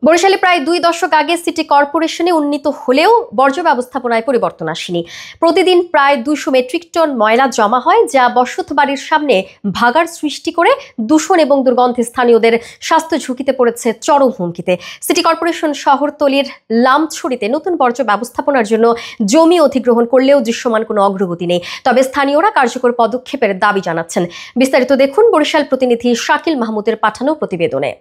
বরিশালে প্রায় 2 দশক আগে সিটি কর্পোরেশনে উন্নীত হলেও বর্জ্য ব্যবস্থাপনায় পরিবর্তন আসেনি। প্রতিদিন প্রায় 200 মেট্রিক টন ময়লা জমা হয়, যা বসতবাড়ির সামনে ভাগাড় সৃষ্টি করে দূষণ এবং দুর্গন্ধে স্থানীয়দের স্বাস্থ্য ঝুঁকিতে পড়েছে চরম হুমকিতে। সিটি কর্পোরেশন শহরতলির লামছড়িতে নতুন বর্জ্য ব্যবস্থাপনার জন্য জমি অধিগ্রহণ করলেও দৃশ্যমান কোনো অগ্রগতি নেই। তবে স্থানীয়রা কার্যকর পদক্ষেপের দাবি জানাচ্ছেন। বিস্তারিত দেখুন বরিশাল প্রতিনিধি শাকিল মাহমুদের পাঠানো প্রতিবেদনে।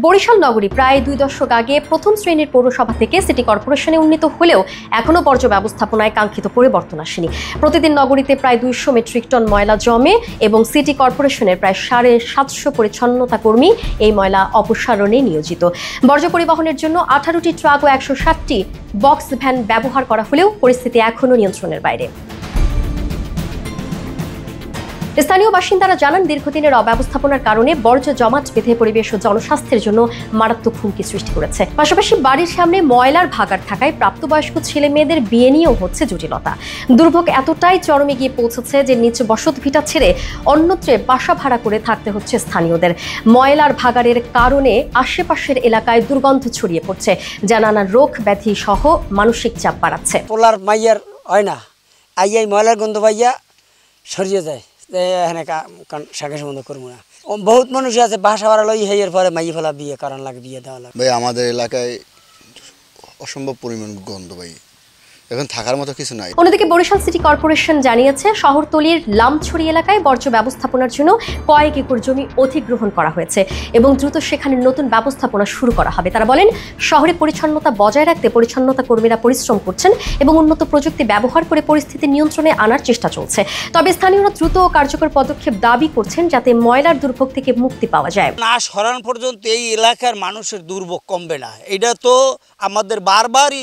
বরিশাল নগরী প্রায় 2 দশক আগে প্রথম শ্রেণীর পৌরসভা থেকে সিটি কর্পোরেশনে উন্নীত হলেও এখনও বর্জ্য ব্যবস্থাপনায় কাঙ্ক্ষিত পরিবর্তন আসেনি। প্রতিদিন নগরীতে প্রায় 200 মেট্রিক টন ময়লা জমে এবং সিটি কর্পোরেশনের প্রায় 750 পরিচ্ছন্নতা কর্মী এই ময়লা অপসারণে নিয়োজিত। বর্জ্য পরিবহনের জন্য 18টি ট্রাক ও 160টি বক্স ভ্যান ব্যবহার করা হলেও পরিস্থিতি এখনও নিয়ন্ত্রণের বাইরে। স্থানীয় বাসিন্দারা জানান, দীর্ঘদিনের অব্যবস্থাপনার কারণে বর্জ্য জমাট বেঁধে পরিবেশ ও জনস্বাস্থ্যের জন্য মারাত্মক হুমকি সৃষ্টি করেছে। পাশাপাশি বাড়ির সামনে ময়লার ভাগাড় থাকায় প্রাপ্তবয়স্ক ছেলে মেয়েদের বিয়ে নিয়েও হচ্ছে জটিলতা। দুর্ভোগ এতটাই চরমে গিয়ে পৌঁছেছে যে নিজ বসত ভিটা ছেড়ে অন্যত্রে বাসা ভাড়া করে থাকতে হচ্ছে স্থানীয়দের। ময়লার ভাগাড়ের কারণে আশেপাশের এলাকায় দুর্গন্ধ ছড়িয়ে পড়ছে, যা নানা রোগ ব্যাধি সহ মানসিক চাপ বাড়াচ্ছে। পোলার মাইয়ার হয় না, আইয়াই ময়লার গন্ধ পাইয়া সরিয়ে যায়। বহুত মানুষ আছে বাসা ভাড়া লই হেয়ের পরে মাইয়ে ফেলা বিয়ে কারণ লাগে, বিয়ে দেওয়া লাগে। ভাই আমাদের এলাকায় অসম্ভব পরিমাণ গন্ধ ভাই, এখন থাকার মতো কিছু নাই। অন্যদিকে বরিশাল সিটি কর্পোরেশন জানিয়েছে, শহরতলির লামছড়ি এলাকায় বর্জ্য ব্যবস্থাপনার জন্য কয়েক একর জমি অধিগ্রহণ করা হয়েছে এবং দ্রুত সেখানে নতুন ব্যবস্থাপনা শুরু করা হবে। তারা বলেন, শহরে পরিচ্ছন্নতা বজায় রাখতে পরিচ্ছন্নতা কর্মীরা পরিশ্রম করছেন এবং উন্নত প্রযুক্তি ব্যবহার করে পরিস্থিতি নিয়ন্ত্রণে আনার চেষ্টা চলছে। তবে স্থানীয়রা দ্রুত ও কার্যকর পদক্ষেপ দাবি করছেন, যাতে ময়লার দুর্ভোগ থেকে মুক্তি পাওয়া যায়। না সরান পর্যন্ত এই এলাকার মানুষের দুর্ভোগ কমবে না, এটা তো আমাদের বারবারই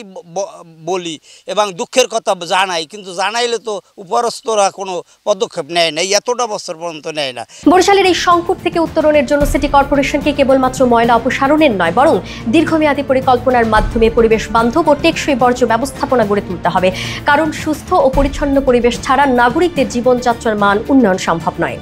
বলি এবং দুঃখের কথা জানাই, কিন্তু জানাইলে তো উপরস্থরা কোনো পদক্ষেপ নেয় না, এতটা বছর পর্যন্ত নেয় না। বরিশালের এই সংকট থেকে উত্তরণের জন্য সিটি কর্পোরেশনকে কেবলমাত্র ময়লা অপসারণের নয়, বরং দীর্ঘমেয়াদী পরিকল্পনার মাধ্যমে পরিবেশ বান্ধব ও টেকসই বর্জ্য ব্যবস্থাপনা গড়ে তুলতে হবে। কারণ সুস্থ ও পরিচ্ছন্ন পরিবেশ ছাড়া নাগরিকদের জীবনযাত্রার মান উন্নয়ন সম্ভব নয়।